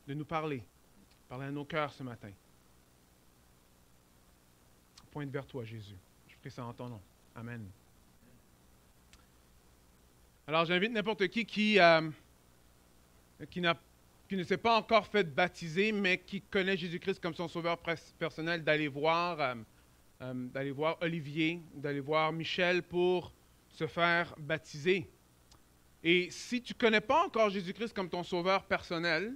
de nous parler à nos cœurs ce matin. Pointe vers toi, Jésus. Je prie ça en ton nom. Amen. Alors, j'invite n'importe qui ne s'est pas encore fait baptiser, mais qui connaît Jésus-Christ comme son sauveur personnel, d'aller voir Olivier, d'aller voir Michel pour se faire baptiser. Et si tu ne connais pas encore Jésus-Christ comme ton sauveur personnel,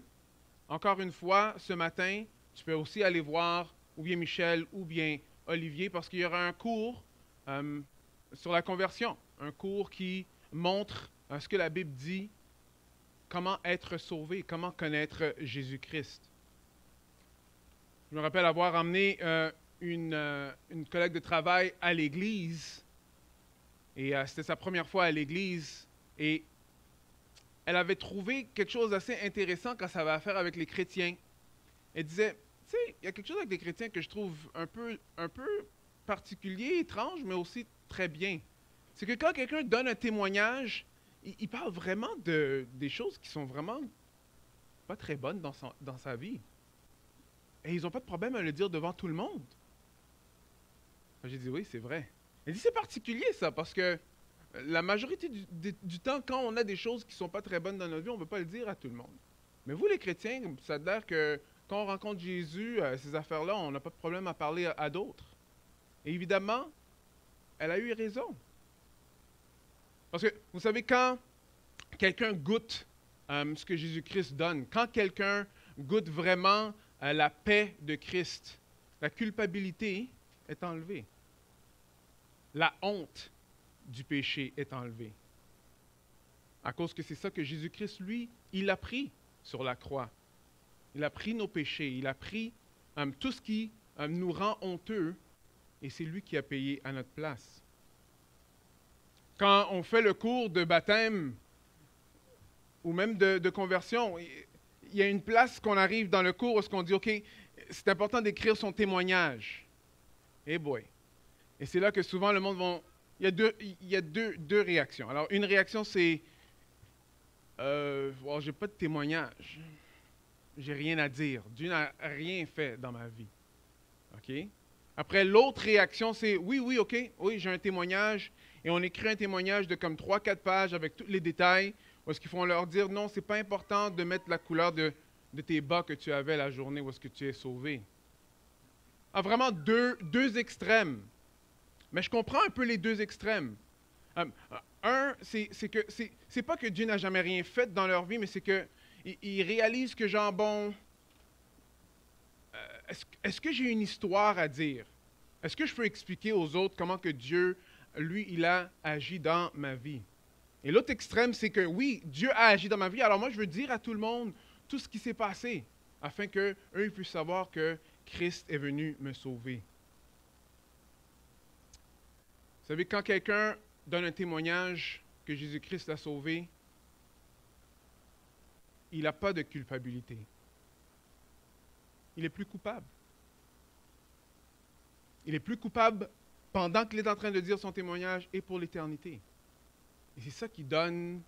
encore une fois, ce matin, tu peux aussi aller voir ou bien Michel ou bien Olivier, parce qu'il y aura un cours sur la conversion, un cours qui montre ce que la Bible dit, comment être sauvé, comment connaître Jésus-Christ. Je me rappelle avoir emmené une collègue de travail à l'église, et c'était sa première fois à l'église, et elle avait trouvé quelque chose d'assez intéressant quand ça avait affaire avec les chrétiens. Elle disait, tu sais, il y a quelque chose avec les chrétiens que je trouve un peu particulier, étrange, mais aussi très bien. C'est que quand quelqu'un donne un témoignage, il parle vraiment des choses qui sont vraiment pas très bonnes dans sa vie. Et ils n'ont pas de problème à le dire devant tout le monde. J'ai dit, oui, c'est vrai. Elle dit, c'est particulier ça, parce que la majorité du temps, quand on a des choses qui ne sont pas très bonnes dans notre vie, on ne veut pas le dire à tout le monde. Mais vous, les chrétiens, ça a l'air que quand on rencontre Jésus, ces affaires-là, on n'a pas de problème à parler à d'autres. Et évidemment, elle a eu raison. Parce que, vous savez, quand quelqu'un goûte ce que Jésus-Christ donne, quand quelqu'un goûte vraiment la paix de Christ, la culpabilité est enlevée. La honte du péché est enlevée. À cause que c'est ça que Jésus-Christ, lui, il a pris sur la croix. Il a pris nos péchés, il a pris tout ce qui nous rend honteux, et c'est lui qui a payé à notre place. Quand on fait le cours de baptême, ou même de conversion, il y a une place qu'on arrive dans le cours où on dit, OK, c'est important d'écrire son témoignage. Eh boy. Et c'est là que souvent le monde va... Il y a deux réactions. Alors, une réaction, c'est j'ai pas de témoignage. J'ai rien à dire. Dieu n'a rien fait dans ma vie. OK? Après, l'autre réaction, c'est oui, OK, oui, j'ai un témoignage. Et on écrit un témoignage de comme 3-4 pages avec tous les détails. Où est-ce qu'ils font leur dire non, c'est pas important de mettre la couleur de tes bas que tu avais la journée où est-ce que tu es sauvé. Ah, vraiment deux extrêmes. Mais je comprends un peu les deux extrêmes. Un, c'est pas que Dieu n'a jamais rien fait dans leur vie, mais c'est qu'ils réalisent que, genre, bon, est-ce que j'ai une histoire à dire? Est-ce que je peux expliquer aux autres comment que Dieu, lui, il a agi dans ma vie? Et l'autre extrême, c'est que oui, Dieu a agi dans ma vie, alors moi, je veux dire à tout le monde tout ce qui s'est passé, afin qu'eux, ils puissent savoir que Christ est venu me sauver. Vous savez, quand quelqu'un donne un témoignage que Jésus-Christ l'a sauvé, il n'a pas de culpabilité. Il est plus coupable. Il est plus coupable pendant qu'il est en train de dire son témoignage et pour l'éternité. Et c'est ça qui donne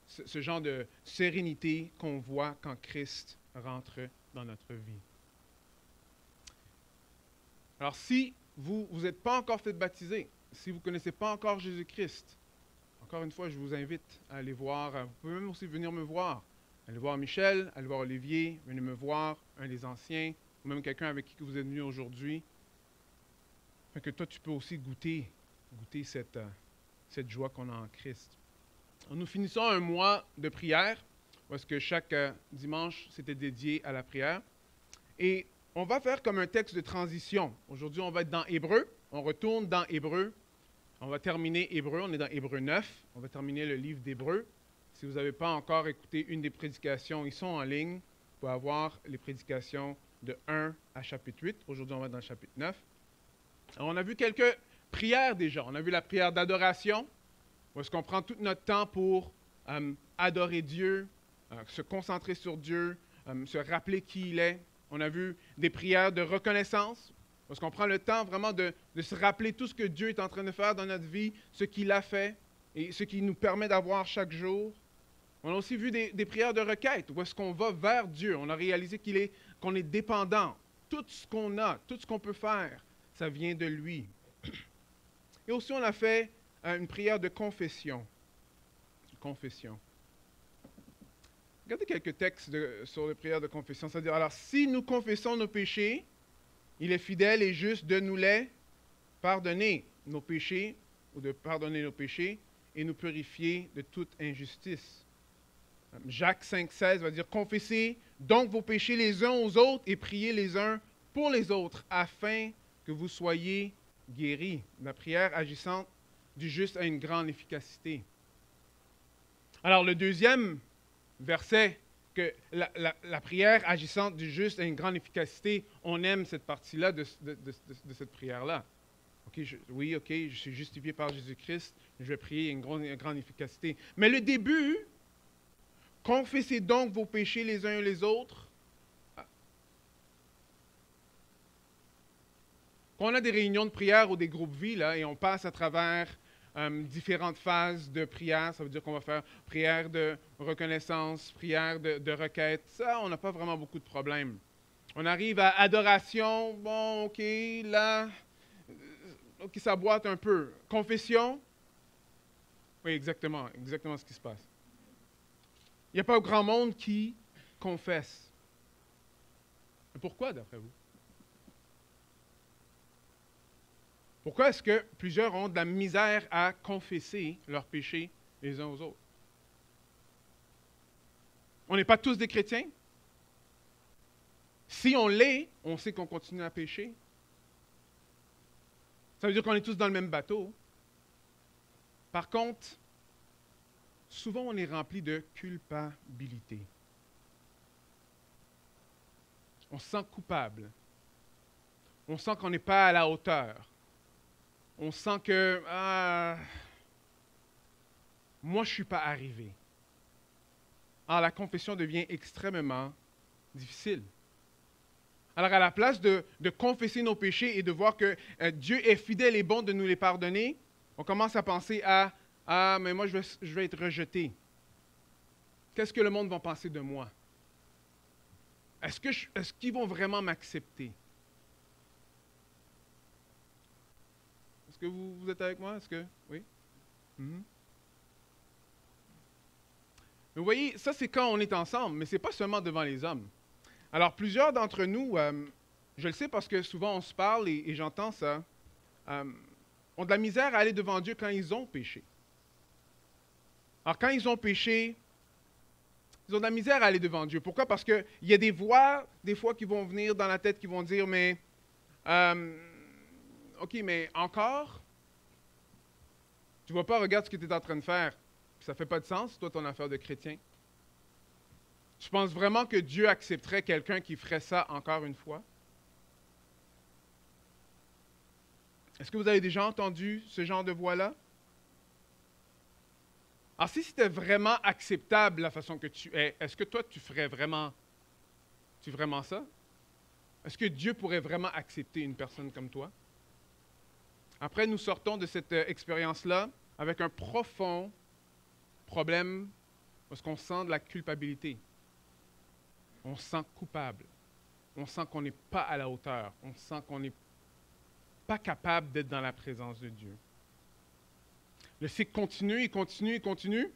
ce genre de sérénité qu'on voit quand Christ rentre dans notre vie. Alors si vous n'êtes pas encore fait baptiser, si vous ne connaissez pas encore Jésus-Christ, encore une fois, je vous invite à aller voir. Vous pouvez même aussi venir me voir. Allez voir Michel, allez voir Olivier, venez me voir, un des anciens, ou même quelqu'un avec qui vous êtes venu aujourd'hui. Fait que toi, tu peux aussi goûter cette joie qu'on a en Christ. Nous finissons un mois de prière, parce que chaque dimanche, c'était dédié à la prière. Et on va faire comme un texte de transition. Aujourd'hui, on va être dans Hébreu. On retourne dans Hébreu. On va terminer Hébreu. On est dans Hébreu 9. On va terminer le livre d'Hébreu. Si vous n'avez pas encore écouté une des prédications, ils sont en ligne. Vous pouvez avoir les prédications de 1 à chapitre 8. Aujourd'hui, on va dans le chapitre 9. Alors, on a vu quelques prières déjà. On a vu la prière d'adoration, où est-ce qu'on prend tout notre temps pour adorer Dieu, se concentrer sur Dieu, se rappeler qui il est. On a vu des prières de reconnaissance, où est-ce qu'on prend le temps vraiment de se rappeler tout ce que Dieu est en train de faire dans notre vie, ce qu'il a fait et ce qu'il nous permet d'avoir chaque jour. On a aussi vu des prières de requête, où est-ce qu'on va vers Dieu. On a réalisé qu'on est dépendant. Tout ce qu'on a, tout ce qu'on peut faire, ça vient de lui. Et aussi, on a fait une prière de confession. Confession. Regardez quelques textes sur les prières de confession. C'est-à-dire, alors, si nous confessons nos péchés, il est fidèle et juste de nous les pardonner, nos péchés, ou de pardonner nos péchés, et nous purifier de toute injustice. Jacques 5,16 va dire, confessez donc vos péchés les uns aux autres et priez les uns pour les autres, afin que vous soyez guéris. La prière agissante du juste a une grande efficacité. Alors, le deuxième verset, que la prière agissante du juste a une grande efficacité, on aime cette partie-là de cette prière-là. Oui, je suis justifié par Jésus-Christ, je vais prier une grande efficacité. Mais le début, confessez donc vos péchés les uns et les autres. Quand on a des réunions de prière ou des groupes vie, là, et on passe à travers différentes phases de prière, ça veut dire qu'on va faire prière de reconnaissance, prière de requête. Ça, on n'a pas vraiment beaucoup de problèmes. On arrive à adoration, bon, OK, là, OK, ça boite un peu. Confession, oui, exactement ce qui se passe. Il n'y a pas grand monde qui confesse. Mais pourquoi, d'après vous? Pourquoi est-ce que plusieurs ont de la misère à confesser leurs péchés les uns aux autres? On n'est pas tous des chrétiens. Si on l'est, on sait qu'on continue à pécher. Ça veut dire qu'on est tous dans le même bateau. Par contre, souvent on est rempli de culpabilité. On se sent coupable. On sent qu'on n'est pas à la hauteur. On sent que moi, je ne suis pas arrivé. Alors, la confession devient extrêmement difficile. Alors, à la place de confesser nos péchés et de voir que Dieu est fidèle et bon de nous les pardonner, on commence à penser mais moi, je vais être rejeté. Qu'est-ce que le monde va penser de moi? Est-ce qu'ils vont vraiment m'accepter? Est-ce que vous êtes avec moi? Est-ce que... Oui? Mm-hmm. Vous voyez, ça c'est quand on est ensemble, mais ce n'est pas seulement devant les hommes. Alors, plusieurs d'entre nous, je le sais parce que souvent on se parle et j'entends ça, ont de la misère à aller devant Dieu quand ils ont péché. Alors, quand ils ont péché, ils ont de la misère à aller devant Dieu. Pourquoi? Parce qu'il y a des voix, des fois, qui vont venir dans la tête, qui vont dire, mais... OK, mais encore? Tu vois pas, regarde ce que tu es en train de faire. Ça ne fait pas de sens, toi, ton affaire de chrétien. Tu penses vraiment que Dieu accepterait quelqu'un qui ferait ça encore une fois? Est-ce que vous avez déjà entendu ce genre de voix-là? Alors, si c'était vraiment acceptable la façon que tu es, est-ce que toi, tu ferais vraiment ça? Est-ce que Dieu pourrait vraiment accepter une personne comme toi? Après, nous sortons de cette expérience-là avec un profond problème parce qu'on sent de la culpabilité. On se sent coupable. On sent qu'on n'est pas à la hauteur. On sent qu'on n'est pas capable d'être dans la présence de Dieu. Le cycle continue, il continue, il continue.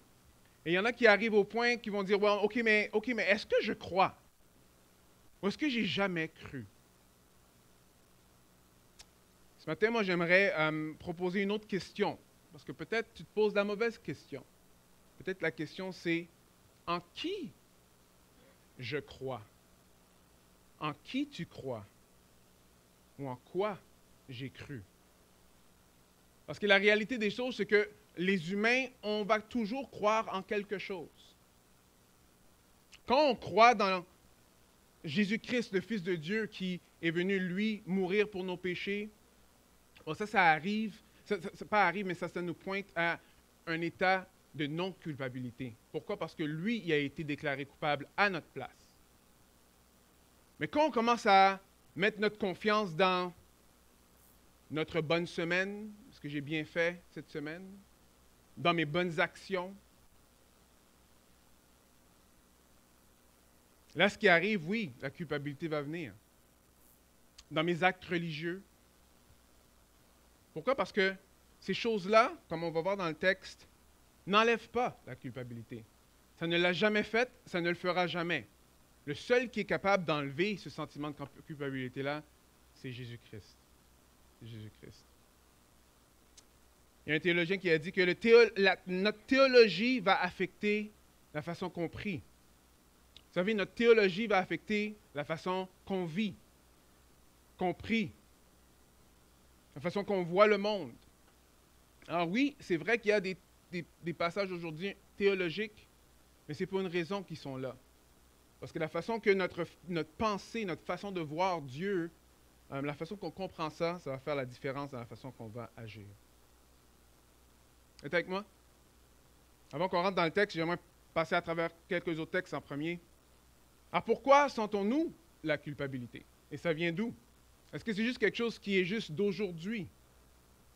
Et il y en a qui arrivent au point qui vont dire, well, OK, mais est-ce que je crois? Ou est-ce que j'ai jamais cru? Ce matin, moi, j'aimerais proposer une autre question. Parce que peut-être tu te poses la mauvaise question. Peut-être la question, c'est en qui je crois? En qui tu crois? Ou en quoi j'ai cru? Parce que la réalité des choses, c'est que les humains, on va toujours croire en quelque chose. Quand on croit dans Jésus-Christ, le Fils de Dieu, qui est venu, lui, mourir pour nos péchés, bon, ça arrive, ça pas arrive, mais ça nous pointe à un état de non-culpabilité. Pourquoi? Parce que lui, il a été déclaré coupable à notre place. Mais quand on commence à mettre notre confiance dans notre bonne semaine, ce que j'ai bien fait cette semaine, dans mes bonnes actions, Là, ce qui arrive, oui, la culpabilité va venir. Dans mes actes religieux. Pourquoi? Parce que ces choses-là, comme on va voir dans le texte, n'enlèvent pas la culpabilité. Ça ne l'a jamais fait, ça ne le fera jamais. Le seul qui est capable d'enlever ce sentiment de culpabilité-là, c'est Jésus-Christ. C'est Jésus-Christ. Il y a un théologien qui a dit que notre théologie va affecter la façon qu'on prie. Vous savez, notre théologie va affecter la façon qu'on vit, qu'on prie, la façon qu'on voit le monde. Alors oui, c'est vrai qu'il y a des passages aujourd'hui théologiques, mais c'est pour une raison qu'ils sont là. Parce que la façon que notre pensée, notre façon de voir Dieu, la façon qu'on comprend ça, ça va faire la différence dans la façon qu'on va agir. Êtes avec moi? Avant qu'on rentre dans le texte, j'aimerais passer à travers quelques autres textes en premier. Alors pourquoi sentons-nous la culpabilité? Et ça vient d'où? Est-ce que c'est juste quelque chose qui est juste d'aujourd'hui?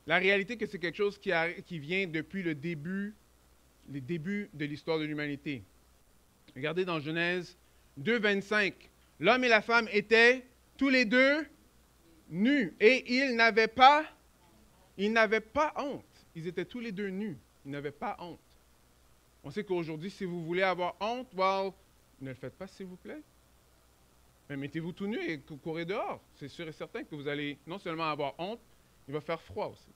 La réalité que c'est quelque chose qui vient depuis les débuts de l'histoire de l'humanité. Regardez dans Genèse 2, 25. L'homme et la femme étaient tous les deux nus et ils n'avaient pas honte. Ils étaient tous les deux nus. Ils n'avaient pas honte. On sait qu'aujourd'hui, si vous voulez avoir honte, well, ne le faites pas, s'il vous plaît. Mais mettez-vous tout nu et courez dehors. C'est sûr et certain que vous allez non seulement avoir honte, il va faire froid aussi.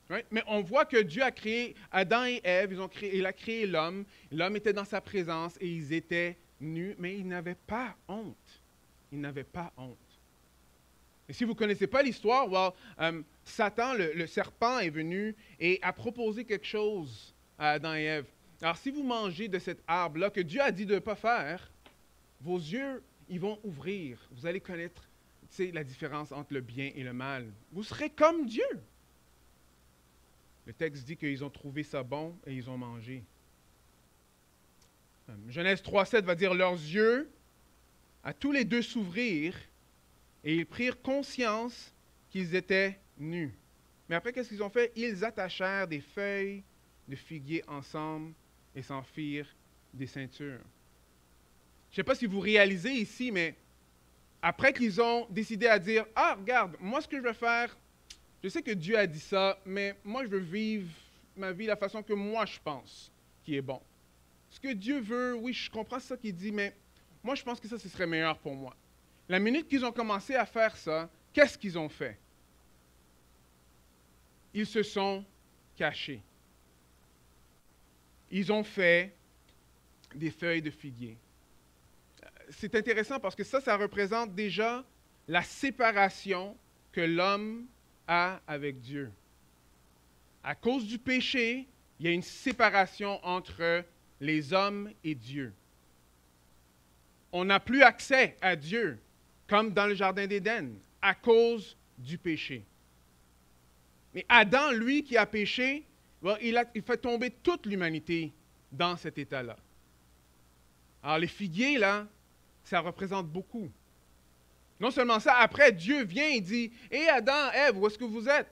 Right? Mais on voit que Dieu a créé Adam et Ève, il a créé l'homme. L'homme était dans sa présence et ils étaient nus, mais ils n'avaient pas honte. Ils n'avaient pas honte. Et si vous ne connaissez pas l'histoire, well, Satan, le serpent, est venu et a proposé quelque chose à Adam et Ève. Alors, si vous mangez de cet arbre-là que Dieu a dit de ne pas faire, vos yeux, ils vont ouvrir. Vous allez connaître, la différence entre le bien et le mal. Vous serez comme Dieu. Le texte dit qu'ils ont trouvé ça bon et ils ont mangé. Genèse 3,7 va dire, leurs yeux, à tous les deux s'ouvrirent, et ils prirent conscience qu'ils étaient nus. Mais après, qu'est-ce qu'ils ont fait? Ils attachèrent des feuilles de figuier ensemble et s'en firent des ceintures. Je ne sais pas si vous réalisez ici, mais après qu'ils ont décidé à dire, « Ah, regarde, moi ce que je veux faire, je sais que Dieu a dit ça, mais moi je veux vivre ma vie de la façon que moi je pense qui est bon. Ce que Dieu veut, oui, je comprends ça qu'il dit, mais moi je pense que ça, ce serait meilleur pour moi. » La minute qu'ils ont commencé à faire ça, qu'est-ce qu'ils ont fait? Ils se sont cachés. Ils ont fait des feuilles de figuier. C'est intéressant parce que ça représente déjà la séparation que l'homme a avec Dieu. À cause du péché, il y a une séparation entre les hommes et Dieu. On n'a plus accès à Dieu, comme dans le Jardin d'Éden, à cause du péché. Mais Adam, lui, qui a péché, il fait tomber toute l'humanité dans cet état-là. Alors les figuiers, là, ça représente beaucoup. Non seulement ça, après, Dieu vient et dit, « Hé Adam, Ève, où est-ce que vous êtes? »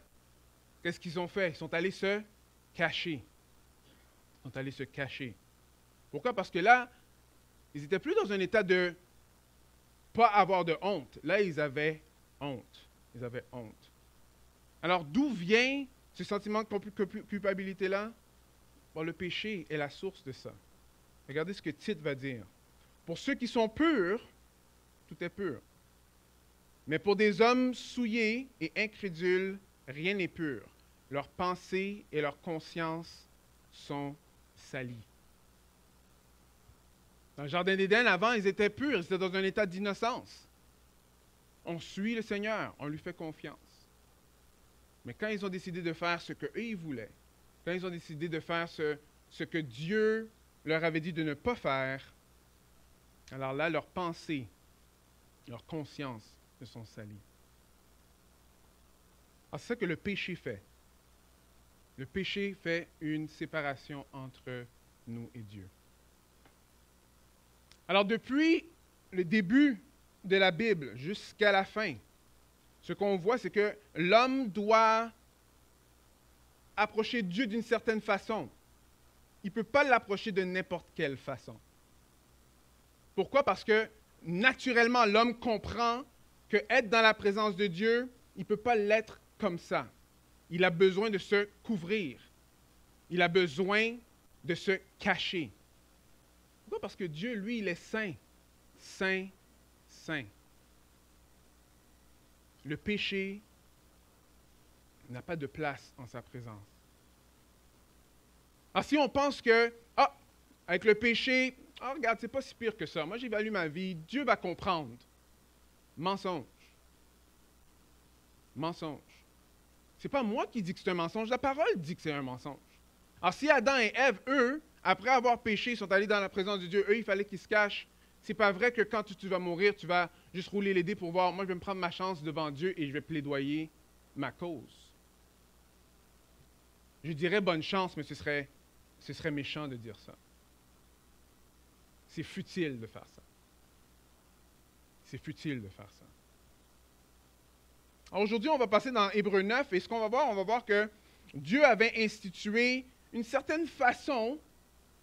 Qu'est-ce qu'ils ont fait? Ils sont allés se cacher. Ils sont allés se cacher. Pourquoi? Parce que là, ils n'étaient plus dans un état de pas avoir de honte. Là, ils avaient honte. Ils avaient honte. Alors, d'où vient ce sentiment de culpabilité-là? Bon, le péché est la source de ça. Regardez ce que Tite va dire. Pour ceux qui sont purs, tout est pur. Mais pour des hommes souillés et incrédules, rien n'est pur. Leurs pensées et leur conscience sont salies. Dans le Jardin d'Éden, avant, ils étaient purs, ils étaient dans un état d'innocence. On suit le Seigneur, on lui fait confiance. Mais quand ils ont décidé de faire ce qu'eux, ils voulaient, quand ils ont décidé de faire ce que Dieu leur avait dit de ne pas faire, alors là, leurs pensées, leur conscience se sont salies. Alors c'est ça que le péché fait. Le péché fait une séparation entre nous et Dieu. Alors depuis le début de la Bible jusqu'à la fin, ce qu'on voit, c'est que l'homme doit approcher Dieu d'une certaine façon. Il ne peut pas l'approcher de n'importe quelle façon. Pourquoi? Parce que naturellement, l'homme comprend que être dans la présence de Dieu, il ne peut pas l'être comme ça. Il a besoin de se couvrir. Il a besoin de se cacher. Pourquoi? Parce que Dieu, lui, il est saint. Saint, saint. Le péché n'a pas de place en sa présence. Alors si on pense que, avec le péché, regarde, c'est pas si pire que ça. Moi, j'évalue ma vie, Dieu va comprendre. Mensonge. Mensonge. C'est pas moi qui dis que c'est un mensonge, la parole dit que c'est un mensonge. Alors si Adam et Ève, eux, après avoir péché, sont allés dans la présence de Dieu, eux, il fallait qu'ils se cachent. C'est pas vrai que quand tu vas mourir, tu vas juste rouler les dés pour voir, moi je vais me prendre ma chance devant Dieu et je vais plaidoyer ma cause. Je dirais bonne chance, mais ce serait méchant de dire ça. C'est futile de faire ça. C'est futile de faire ça. Alors aujourd'hui, on va passer dans Hébreux 9 et ce qu'on va voir, on va voir que Dieu avait institué une certaine façon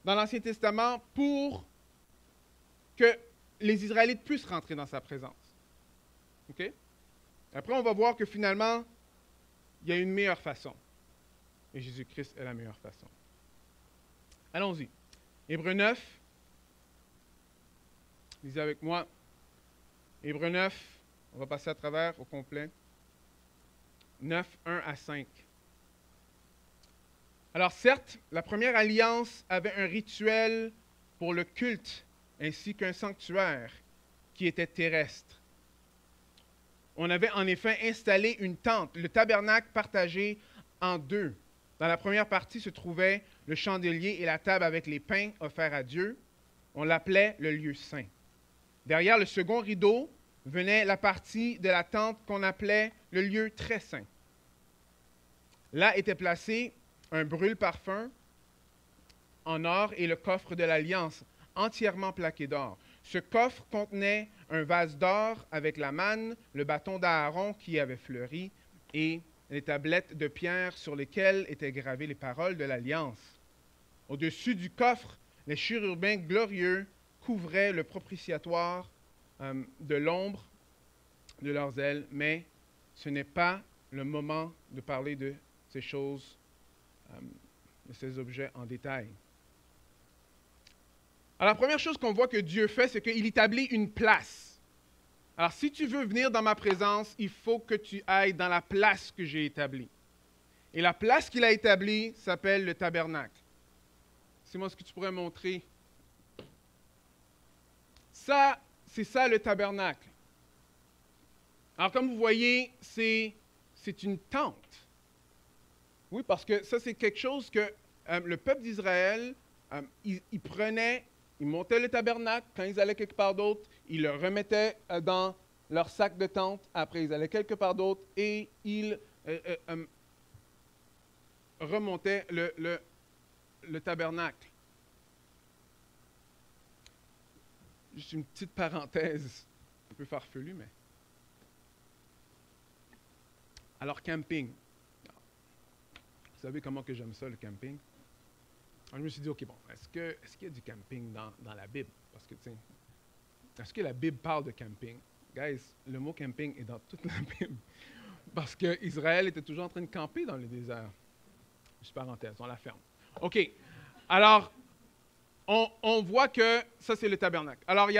dans l'Ancien Testament pour que les Israélites puissent rentrer dans sa présence. OK? Après, on va voir que finalement, il y a une meilleure façon. Et Jésus-Christ est la meilleure façon. Allons-y. Hébreux 9. Lisez avec moi. Hébreux 9. On va passer à travers au complet. 9, 1 à 5. Alors certes, la première alliance avait un rituel pour le culte ainsi qu'un sanctuaire qui était terrestre. On avait en effet installé une tente, le tabernacle partagé en deux. Dans la première partie se trouvait le chandelier et la table avec les pains offerts à Dieu. On l'appelait le lieu saint. Derrière le second rideau venait la partie de la tente qu'on appelait le lieu très saint. Là était placé un brûle-parfum en or et le coffre de l'Alliance, entièrement plaqué d'or. Ce coffre contenait un vase d'or avec la manne, le bâton d'Aaron qui avait fleuri et les tablettes de pierre sur lesquelles étaient gravées les paroles de l'Alliance. Au-dessus du coffre, les chérubins glorieux couvraient le propitiatoire de l'ombre de leurs ailes, mais ce n'est pas le moment de parler de ces choses, de ces objets en détail. Alors, la première chose qu'on voit que Dieu fait, c'est qu'il établit une place. Alors, si tu veux venir dans ma présence, il faut que tu ailles dans la place que j'ai établie. Et la place qu'il a établie s'appelle le tabernacle. C'est moi ce que tu pourrais montrer. Ça, c'est ça le tabernacle. Alors, comme vous voyez, c'est une tente. Oui, parce que ça, c'est quelque chose que le peuple d'Israël, il prenait, ils montaient le tabernacle, quand ils allaient quelque part d'autre, ils le remettaient dans leur sac de tente, après ils allaient quelque part d'autre et ils remontaient le tabernacle. Juste une petite parenthèse, un peu farfelue, mais... Alors, camping. Vous savez comment que j'aime ça, le camping? Alors, je me suis dit, OK, bon, est-ce qu'il y a du camping dans la Bible? Parce que, tu sais, est-ce que la Bible parle de camping? Guys, le mot camping est dans toute la Bible. Parce qu'Israël était toujours en train de camper dans le désert. Juste parenthèse, on la ferme. OK. Alors, on voit que ça, c'est le tabernacle. Alors, il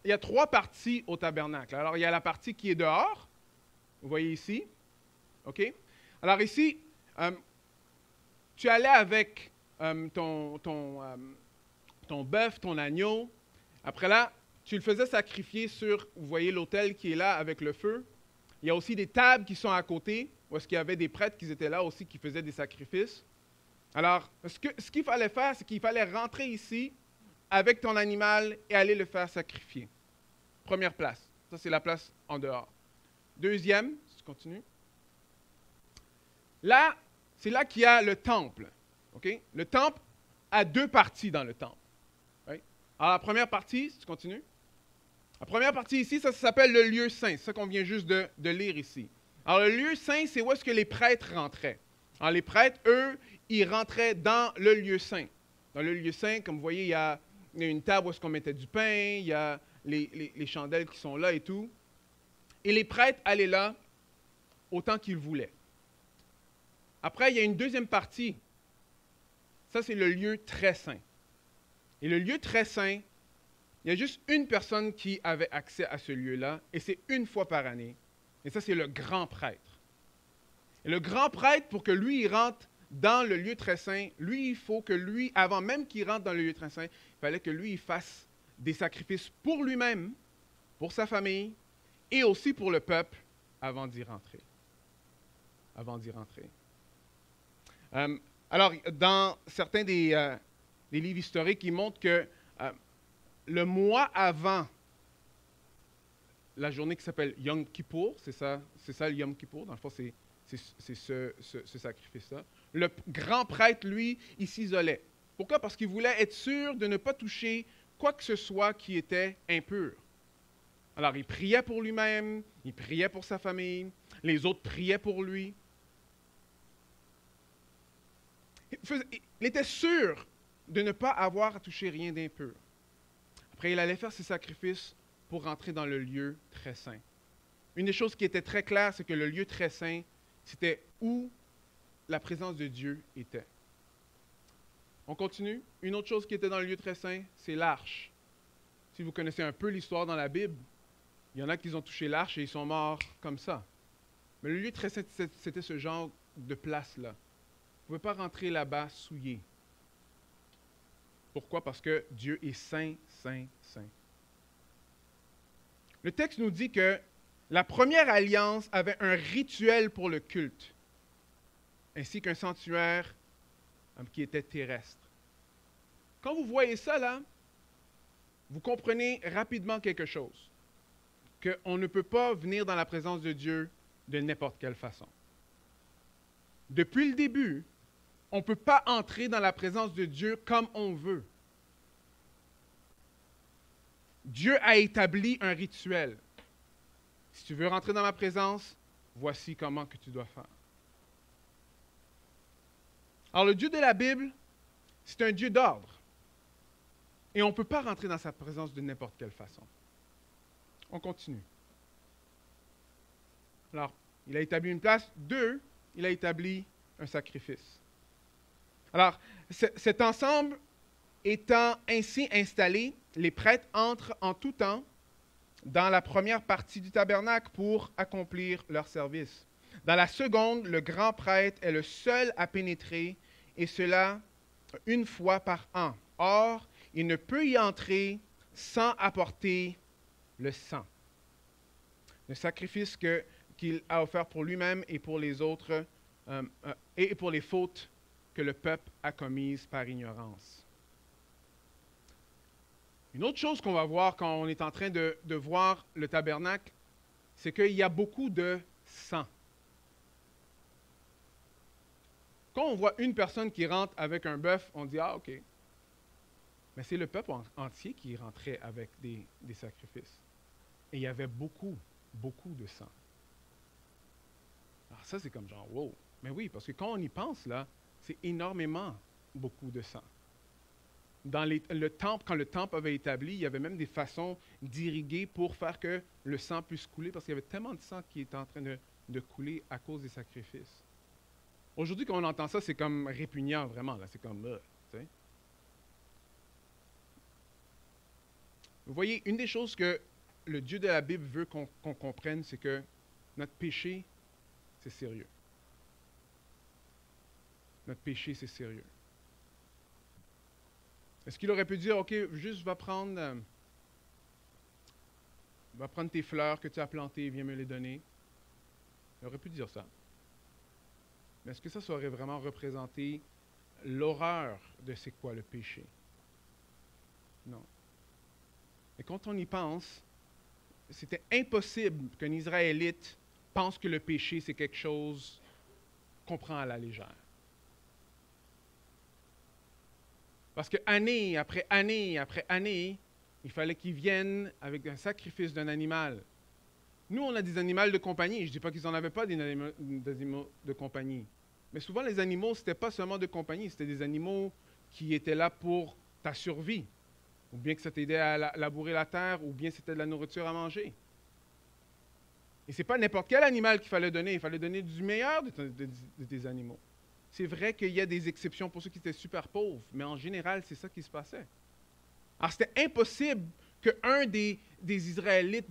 y a trois parties au tabernacle. Alors, il y a la partie qui est dehors. Vous voyez ici. OK? Alors, ici, tu allais avec ton bœuf, ton agneau. Après là, tu le faisais sacrifier sur, vous voyez l'autel qui est là avec le feu. Il y a aussi des tables qui sont à côté, où est-ce qu'il y avait des prêtres qui étaient là aussi, qui faisaient des sacrifices. Alors, ce qu'il fallait faire, c'est qu'il fallait rentrer ici avec ton animal et aller le faire sacrifier. Première place. Ça, c'est la place en dehors. Deuxième, si tu continues. Là, c'est là qu'il y a le temple. Okay? Le temple a deux parties dans le temple. Right? Alors, la première partie, si tu continues. La première partie ici, ça s'appelle le lieu saint. C'est ça qu'on vient juste de lire ici. Alors, le lieu saint, c'est où est-ce que les prêtres rentraient. Alors, les prêtres, eux, ils rentraient dans le lieu saint. Dans le lieu saint, comme vous voyez, il y a il y a une table où est-ce qu'on mettait du pain, il y a les chandelles qui sont là et tout. Et les prêtres allaient là autant qu'ils voulaient. Après, il y a une deuxième partie. Ça, c'est le lieu très saint. Et le lieu très saint, il y a juste une personne qui avait accès à ce lieu-là, et c'est une fois par année. Et ça, c'est le grand prêtre. Et le grand prêtre, pour que lui, il rentre dans le lieu très saint, lui, il faut que lui, avant même qu'il rentre dans le lieu très saint, il fallait que lui, il fasse des sacrifices pour lui-même, pour sa famille, et aussi pour le peuple, avant d'y rentrer. Avant d'y rentrer. Alors, dans certains des livres historiques, ils montrent que le mois avant la journée qui s'appelle Yom Kippour, c'est ça le Yom Kippour, dans le fond, c'est ce sacrifice-là. Le grand prêtre, lui, il s'isolait. Pourquoi? Parce qu'il voulait être sûr de ne pas toucher quoi que ce soit qui était impur. Alors, il priait pour lui-même, il priait pour sa famille, les autres priaient pour lui. Il était sûr de ne pas avoir à toucher rien d'impur. Après, il allait faire ses sacrifices pour rentrer dans le lieu très saint. Une des choses qui était très claire, c'est que le lieu très saint, c'était où la présence de Dieu était. On continue. Une autre chose qui était dans le lieu très saint, c'est l'arche. Si vous connaissez un peu l'histoire dans la Bible, il y en a qui ont touché l'arche et ils sont morts comme ça. Mais le lieu très saint, c'était ce genre de place-là. Vous ne pouvez pas rentrer là-bas souillé. Pourquoi? Parce que Dieu est saint, saint, saint. Le texte nous dit que la première alliance avait un rituel pour le culte, ainsi qu'un sanctuaire qui était terrestre. Quand vous voyez ça là, vous comprenez rapidement quelque chose, qu'on ne peut pas venir dans la présence de Dieu de n'importe quelle façon. Depuis le début, on ne peut pas entrer dans la présence de Dieu comme on veut. Dieu a établi un rituel. Si tu veux rentrer dans ma présence, voici comment que tu dois faire. Alors le Dieu de la Bible, c'est un Dieu d'ordre. Et on ne peut pas rentrer dans sa présence de n'importe quelle façon. On continue. Alors, il a établi une place. 2, il a établi un sacrifice. Alors, cet ensemble étant ainsi installé, les prêtres entrent en tout temps dans la première partie du tabernacle pour accomplir leur service. Dans la seconde, le grand prêtre est le seul à pénétrer, et cela une fois par an. Or, il ne peut y entrer sans apporter le sang. Le sacrifice qu'il a offert pour lui-même et pour les autres, et pour les fautes que le peuple a commises par ignorance. Une autre chose qu'on va voir quand on est en train de voir le tabernacle, c'est qu'il y a beaucoup de sang. Quand on voit une personne qui rentre avec un bœuf, on dit « Ah, OK ». Mais c'est le peuple entier qui rentrait avec des sacrifices. Et il y avait beaucoup, beaucoup de sang. Alors ça, c'est comme genre « Wow ». Mais oui, parce que quand on y pense, là, c'est énormément beaucoup de sang. Dans le temple, quand le temple avait établi, il y avait même des façons d'irriguer pour faire que le sang puisse couler, parce qu'il y avait tellement de sang qui était en train de couler à cause des sacrifices. Aujourd'hui, quand on entend ça, c'est comme répugnant, vraiment. Là, c'est comme, tu sais. Vous voyez, une des choses que le Dieu de la Bible veut qu'on comprenne, c'est que notre péché, c'est sérieux. Notre péché, c'est sérieux. Est-ce qu'il aurait pu dire, OK, juste va prendre tes fleurs que tu as plantées, viens me les donner? Il aurait pu dire ça. Mais est-ce que ça aurait vraiment représenté l'horreur de c'est quoi le péché? Non. Et quand on y pense, c'était impossible qu'un Israélite pense que le péché, c'est quelque chose qu'on prend à la légère. Parce que année après année après année, il fallait qu'ils viennent avec un sacrifice d'un animal. Nous, on a des animaux de compagnie. Je ne dis pas qu'ils n'en avaient pas des animaux de compagnie. Mais souvent, les animaux, ce n'était pas seulement de compagnie, c'était des animaux qui étaient là pour ta survie. ou bien que ça t'aidait à labourer la terre, ou bien c'était de la nourriture à manger. Et ce n'est pas n'importe quel animal qu'il fallait donner, il fallait donner du meilleur de tes animaux. C'est vrai qu'il y a des exceptions pour ceux qui étaient super pauvres, mais en général, c'est ça qui se passait. Alors, c'était impossible qu'un des Israélites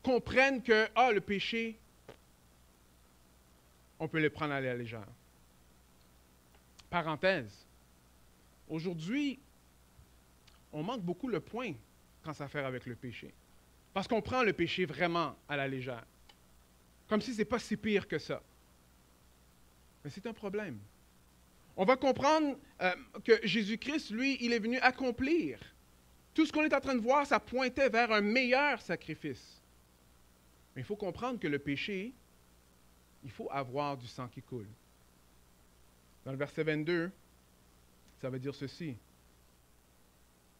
comprenne que, le péché, on peut le prendre à la légère. Parenthèse. Aujourd'hui, on manque beaucoup le point quand ça a à faire avec le péché. Parce qu'on prend le péché vraiment à la légère. Comme si ce n'est pas si pire que ça. Mais c'est un problème. On va comprendre que Jésus-Christ, lui, il est venu accomplir. Tout ce qu'on est en train de voir, ça pointait vers un meilleur sacrifice. Mais il faut comprendre que le péché, il faut avoir du sang qui coule. Dans le verset 22, ça veut dire ceci.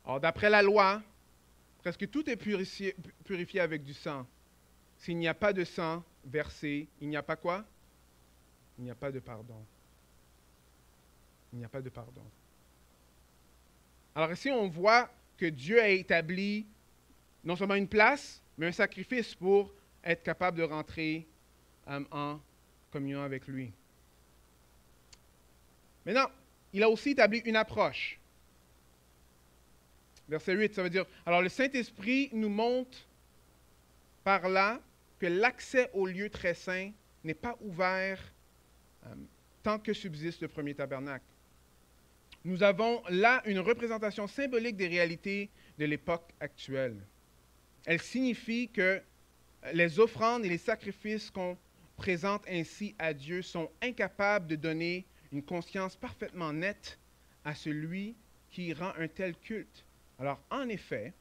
Or, d'après la loi, presque tout est purifié avec du sang. S'il n'y a pas de sang versé, il n'y a pas quoi? Il n'y a pas de pardon. Il n'y a pas de pardon. Alors ici, on voit que Dieu a établi non seulement une place, mais un sacrifice pour être capable de rentrer en communion avec lui. Maintenant, il a aussi établi une approche. Verset 8, ça veut dire, alors le Saint-Esprit nous montre par là que l'accès au lieu très saint n'est pas ouvert tant que subsiste le premier tabernacle. Nous avons là une représentation symbolique des réalités de l'époque actuelle. Elle signifie que les offrandes et les sacrifices qu'on présente ainsi à Dieu sont incapables de donner une conscience parfaitement nette à celui qui rend un tel culte. Alors, en effet,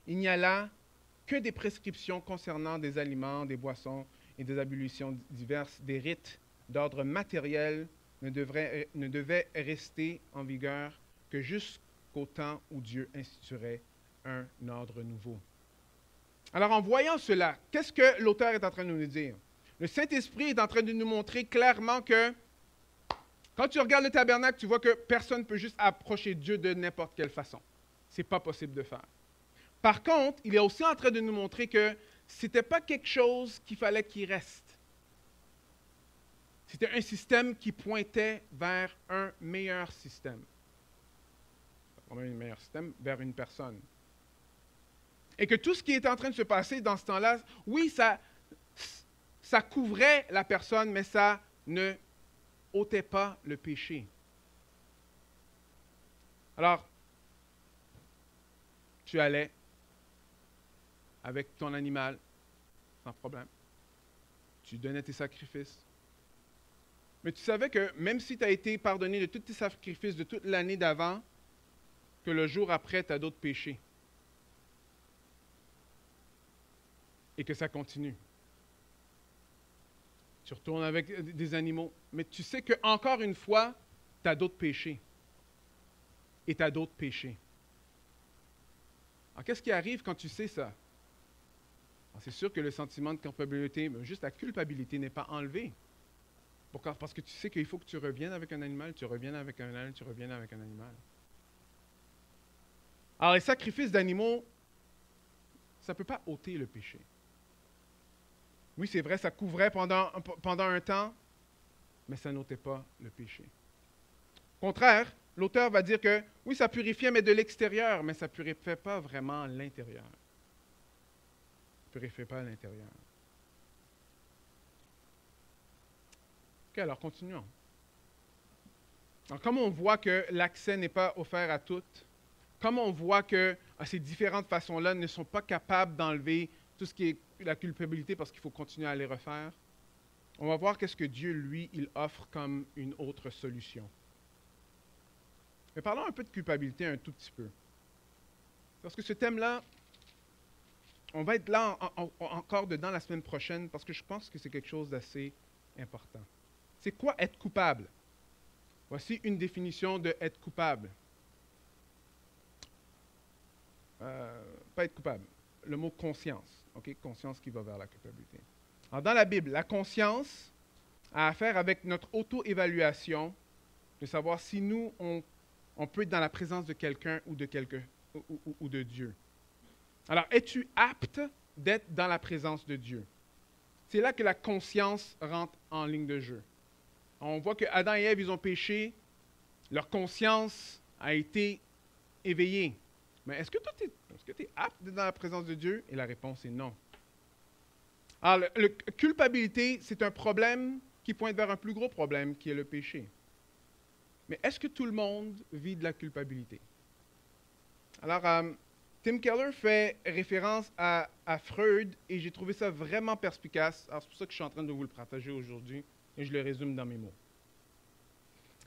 il n'y a là que des prescriptions concernant des aliments, des boissons et des ablutions diverses, des rites d'ordre matériel ne devaient rester en vigueur que jusqu'au temps où Dieu instituerait un ordre nouveau. Alors, en voyant cela, qu'est-ce que l'auteur est en train de nous dire? Le Saint-Esprit est en train de nous montrer clairement que quand tu regardes le tabernacle, tu vois que personne ne peut juste approcher Dieu de n'importe quelle façon. Ce n'est pas possible de faire. Par contre, il est aussi en train de nous montrer que ce n'était pas quelque chose qu'il fallait qu'il reste. C'était un système qui pointait vers un meilleur système. Un meilleur système vers une personne. Et que tout ce qui était en train de se passer dans ce temps-là, oui, ça couvrait la personne, mais ça ne ôtait pas le péché. Alors, tu allais avec ton animal, sans problème. Tu donnais tes sacrifices. Mais tu savais que même si tu as été pardonné de tous tes sacrifices de toute l'année d'avant, que le jour après, tu as d'autres péchés. Et que ça continue. Tu retournes avec des animaux, mais tu sais qu'encore une fois, tu as d'autres péchés. Et tu as d'autres péchés. Alors, qu'est-ce qui arrive quand tu sais ça? C'est sûr que le sentiment de culpabilité, juste la culpabilité n'est pas enlevée. Pourquoi? Parce que tu sais qu'il faut que tu reviennes avec un animal, tu reviennes avec un animal, tu reviennes avec un animal. Alors, les sacrifices d'animaux, ça ne peut pas ôter le péché. Oui, c'est vrai, ça couvrait pendant un temps, mais ça n'ôtait pas le péché. Au contraire, l'auteur va dire que, oui, ça purifiait, mais de l'extérieur, mais ça ne purifiait pas vraiment l'intérieur. Ça ne purifiait pas l'intérieur. OK, alors continuons. Alors, comme on voit que l'accès n'est pas offert à toutes, comme on voit que ces différentes façons-là ne sont pas capables d'enlever tout ce qui est la culpabilité parce qu'il faut continuer à les refaire, on va voir qu'est-ce que Dieu, lui, il offre comme une autre solution. Mais parlons un peu de culpabilité un tout petit peu. Parce que ce thème-là, on va être là encore dedans la semaine prochaine parce que je pense que c'est quelque chose d'assez important. C'est quoi être coupable? Voici une définition de être coupable. Pas être coupable. Le mot conscience. OK? Conscience qui va vers la culpabilité. Alors, dans la Bible, la conscience a affaire avec notre auto-évaluation de savoir si nous, on On peut être dans la présence de quelqu'un ou ou de Dieu. Alors, es-tu apte d'être dans la présence de Dieu? C'est là que la conscience rentre en ligne de jeu. On voit que Adam et Ève, ils ont péché, leur conscience a été éveillée. Mais est-ce que tu es apte d'être dans la présence de Dieu? Et la réponse est non. Alors, la culpabilité, c'est un problème qui pointe vers un plus gros problème, qui est le péché. Mais est-ce que tout le monde vit de la culpabilité? Alors, Tim Keller fait référence à Freud et j'ai trouvé ça vraiment perspicace. Alors, c'est pour ça que je suis en train de vous le partager aujourd'hui et je le résume dans mes mots.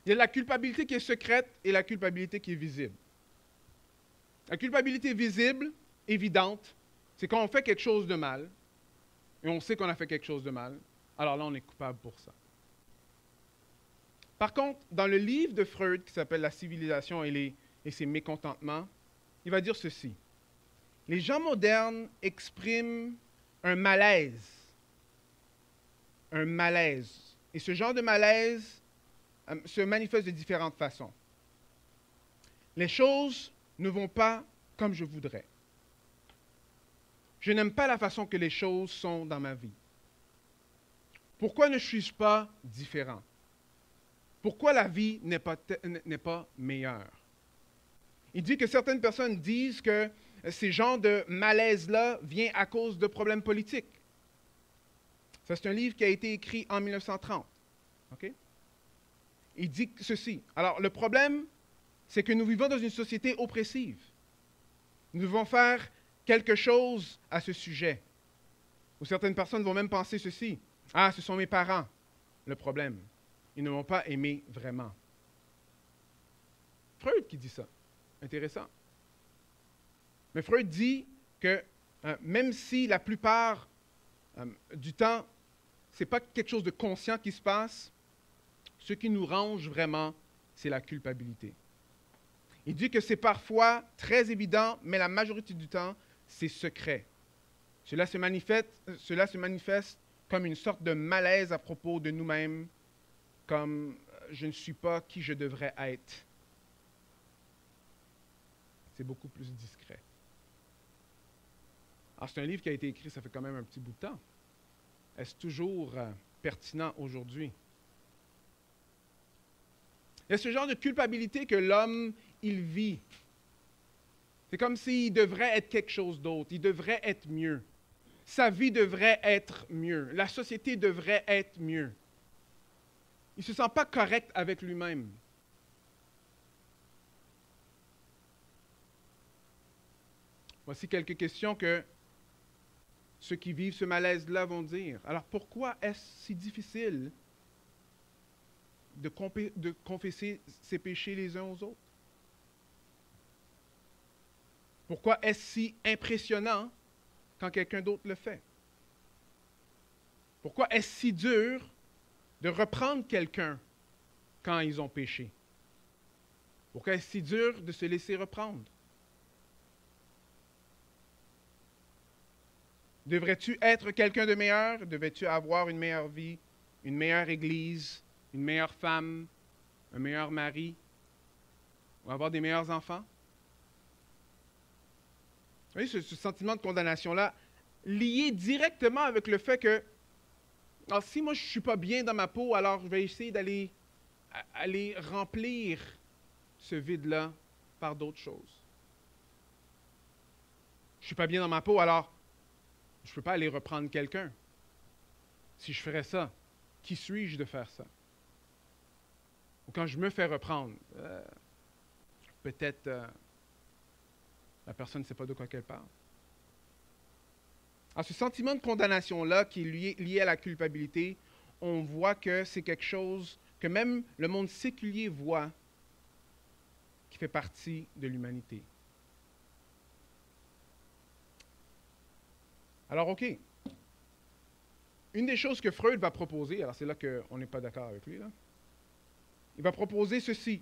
Il y a la culpabilité qui est secrète et la culpabilité qui est visible. La culpabilité visible, évidente, c'est quand on fait quelque chose de mal et on sait qu'on a fait quelque chose de mal. Alors là, on est coupable pour ça. Par contre, dans le livre de Freud qui s'appelle La civilisation et ses mécontentements, il va dire ceci. Les gens modernes expriment un malaise. Un malaise. Et ce genre de malaise se manifeste de différentes façons. Les choses ne vont pas comme je voudrais. Je n'aime pas la façon que les choses sont dans ma vie. Pourquoi ne suis-je pas différent? Pourquoi la vie n'est pas meilleure? Il dit que certaines personnes disent que ces genres de malaise-là viennent à cause de problèmes politiques. Ça, c'est un livre qui a été écrit en 1930. Okay? Il dit ceci. Alors, le problème, c'est que nous vivons dans une société oppressive. Nous devons faire quelque chose à ce sujet. Ou certaines personnes vont même penser ceci. Ah, ce sont mes parents, le problème. Ils ne m'ont pas aimé vraiment. Freud qui dit ça. Intéressant. Mais Freud dit que même si la plupart du temps, ce n'est pas quelque chose de conscient qui se passe, ce qui nous range vraiment, c'est la culpabilité. Il dit que c'est parfois très évident, mais la majorité du temps, c'est secret. Cela se manifeste comme une sorte de malaise à propos de nous-mêmes, comme je ne suis pas qui je devrais être. C'est beaucoup plus discret. Alors, c'est un livre qui a été écrit, ça fait quand même un petit bout de temps. Est-ce toujours pertinent aujourd'hui? Il y a ce genre de culpabilité que l'homme, il vit. C'est comme s'il devrait être quelque chose d'autre, il devrait être mieux. Sa vie devrait être mieux. La société devrait être mieux. Il ne se sent pas correct avec lui-même. Voici quelques questions que ceux qui vivent ce malaise-là vont dire. Alors pourquoi est-ce si difficile de confesser ses péchés les uns aux autres? Pourquoi est-ce si impressionnant quand quelqu'un d'autre le fait? Pourquoi est-ce si dur de reprendre quelqu'un quand ils ont péché? Pourquoi est-ce si dur de se laisser reprendre? Devrais-tu être quelqu'un de meilleur? Devrais-tu avoir une meilleure vie, une meilleure église, une meilleure femme, un meilleur mari, ou avoir des meilleurs enfants? Vous voyez, ce sentiment de condamnation-là, lié directement avec le fait que, alors, si moi je ne suis pas bien dans ma peau, alors je vais essayer d'aller remplir ce vide-là par d'autres choses. Je ne suis pas bien dans ma peau, alors je ne peux pas aller reprendre quelqu'un. Si je ferais ça, qui suis-je de faire ça? Ou quand je me fais reprendre, peut-être la personne ne sait pas de quoi qu'elle parle. Alors, ce sentiment de condamnation-là qui est lié à la culpabilité, on voit que c'est quelque chose que même le monde séculier voit qui fait partie de l'humanité. Alors, OK. Une des choses que Freud va proposer, alors c'est là qu'on n'est pas d'accord avec lui, là. Il va proposer ceci.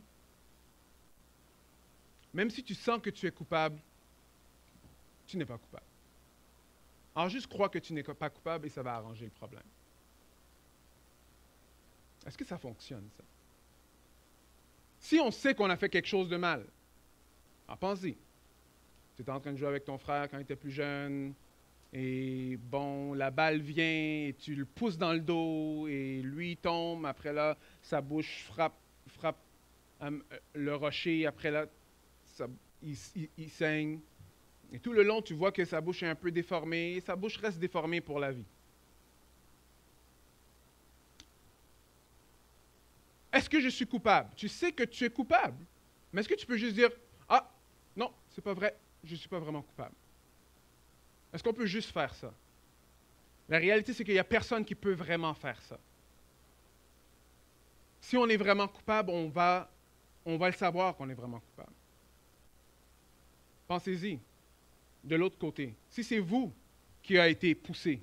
Même si tu sens que tu es coupable, tu n'es pas coupable. Alors juste crois que tu n'es pas coupable et ça va arranger le problème. Est-ce que ça fonctionne, ça? Si on sait qu'on a fait quelque chose de mal, alors pense-y. Tu étais en train de jouer avec ton frère quand il était plus jeune, et bon, la balle vient, et tu le pousses dans le dos, et lui il tombe, après là, sa bouche frappe le rocher, après là, il saigne. Et tout le long, tu vois que sa bouche est un peu déformée, et sa bouche reste déformée pour la vie. Est-ce que je suis coupable? Tu sais que tu es coupable, mais est-ce que tu peux juste dire, ah, non, c'est pas vrai, je ne suis pas vraiment coupable? Est-ce qu'on peut juste faire ça? La réalité, c'est qu'il n'y a personne qui peut vraiment faire ça. Si on est vraiment coupable, on va le savoir qu'on est vraiment coupable. Pensez-y, de l'autre côté. Si c'est vous qui a été poussé,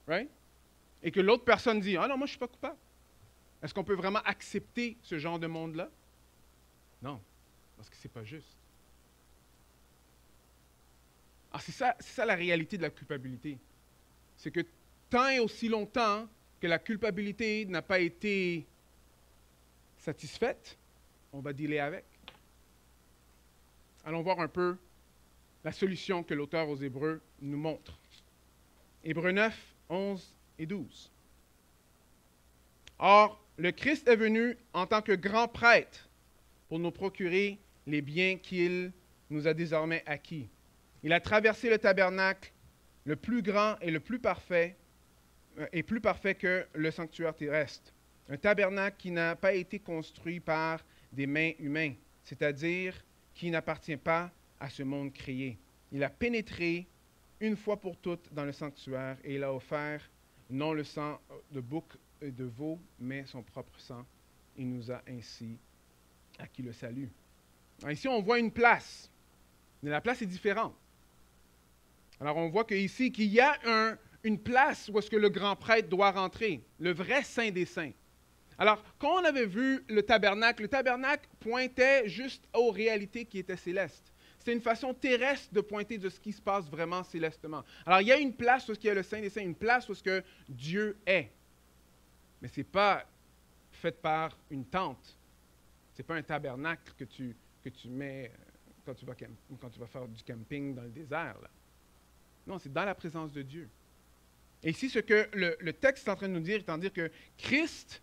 right? Et que l'autre personne dit, ah non, moi je ne suis pas coupable. Est-ce qu'on peut vraiment accepter ce genre de monde-là? Non, parce que ce n'est pas juste. Alors c'est ça la réalité de la culpabilité. C'est que tant et aussi longtemps que la culpabilité n'a pas été satisfaite, on va dealer avec. Allons voir un peu la solution que l'auteur aux Hébreux nous montre. Hébreux 9, 11 et 12. Or, le Christ est venu en tant que grand prêtre pour nous procurer les biens qu'il nous a désormais acquis. Il a traversé le tabernacle, le plus grand et le plus parfait que le sanctuaire terrestre. Un tabernacle qui n'a pas été construit par des mains humaines, c'est-à-dire qui n'appartient pas à ce monde créé. Il a pénétré une fois pour toutes dans le sanctuaire et il a offert non le sang de bouc et de veau, mais son propre sang. Il nous a ainsi acquis le salut. Alors ici, on voit une place, mais la place est différente. Alors, on voit qu'ici, qu'il y a une place où est-ce que le grand prêtre doit rentrer, le vrai Saint des Saints. Alors, quand on avait vu le tabernacle pointait juste aux réalités qui étaient célestes. C'est une façon terrestre de pointer de ce qui se passe vraiment célestement. Alors, il y a une place où il y a le Saint des Saints, une place où que Dieu est. Mais ce n'est pas fait par une tente. Ce n'est pas un tabernacle que tu mets quand tu vas faire du camping dans le désert, là. Non, c'est dans la présence de Dieu. Et ici, ce que le texte est en train de nous dire, c'est en dire que Christ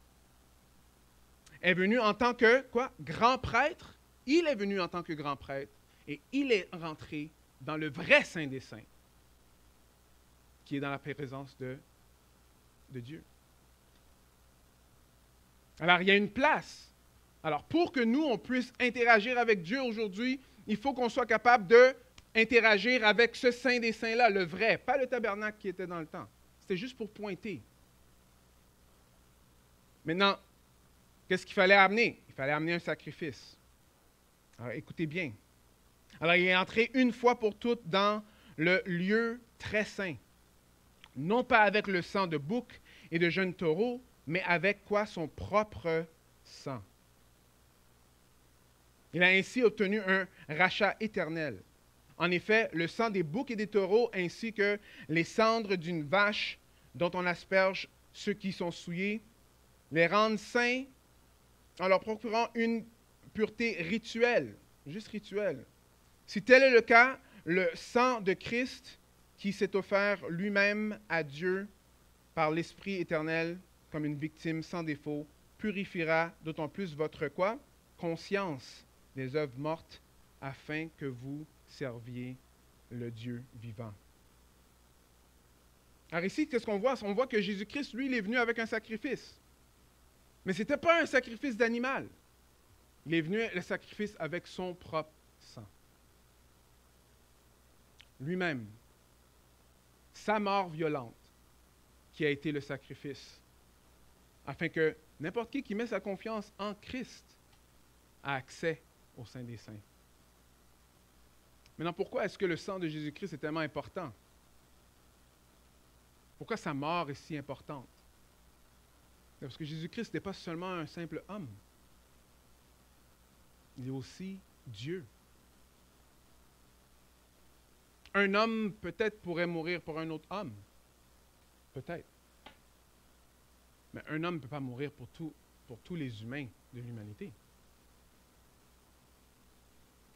est venu en tant que, quoi? Grand prêtre. Il est venu en tant que grand prêtre et il est rentré dans le vrai Saint des Saints, qui est dans la présence de Dieu. Alors, il y a une place. Alors, pour que nous, on puisse interagir avec Dieu aujourd'hui, il faut qu'on soit capable de interagir avec ce Saint des Saints-là, le vrai, pas le tabernacle qui était dans le temps. C'était juste pour pointer. Maintenant, qu'est-ce qu'il fallait amener? Il fallait amener un sacrifice. Alors, écoutez bien. Alors, il est entré une fois pour toutes dans le lieu très saint. Non pas avec le sang de bouc et de jeunes taureaux, mais avec quoi? Son propre sang. Il a ainsi obtenu un rachat éternel. En effet, le sang des boucs et des taureaux, ainsi que les cendres d'une vache dont on asperge ceux qui sont souillés, les rendent saints en leur procurant une pureté rituelle, juste rituelle. Si tel est le cas, le sang de Christ, qui s'est offert lui-même à Dieu par l'Esprit éternel comme une victime sans défaut, purifiera d'autant plus votre quoi? Conscience des œuvres mortes, afin que vous serviez le Dieu vivant. Alors ici, qu'est-ce qu'on voit? On voit que Jésus-Christ, lui, il est venu avec un sacrifice. Mais ce n'était pas un sacrifice d'animal. Il est venu le sacrifice avec son propre sang. Lui-même. Sa mort violente, qui a été le sacrifice, afin que n'importe qui met sa confiance en Christ a accès au sein des saints. Maintenant, pourquoi est-ce que le sang de Jésus-Christ est tellement important? Pourquoi sa mort est si importante? C'est parce que Jésus-Christ n'est pas seulement un simple homme. Il est aussi Dieu. Un homme peut-être pourrait mourir pour un autre homme. Peut-être. Mais un homme ne peut pas mourir pour tous les humains. de l'humanité.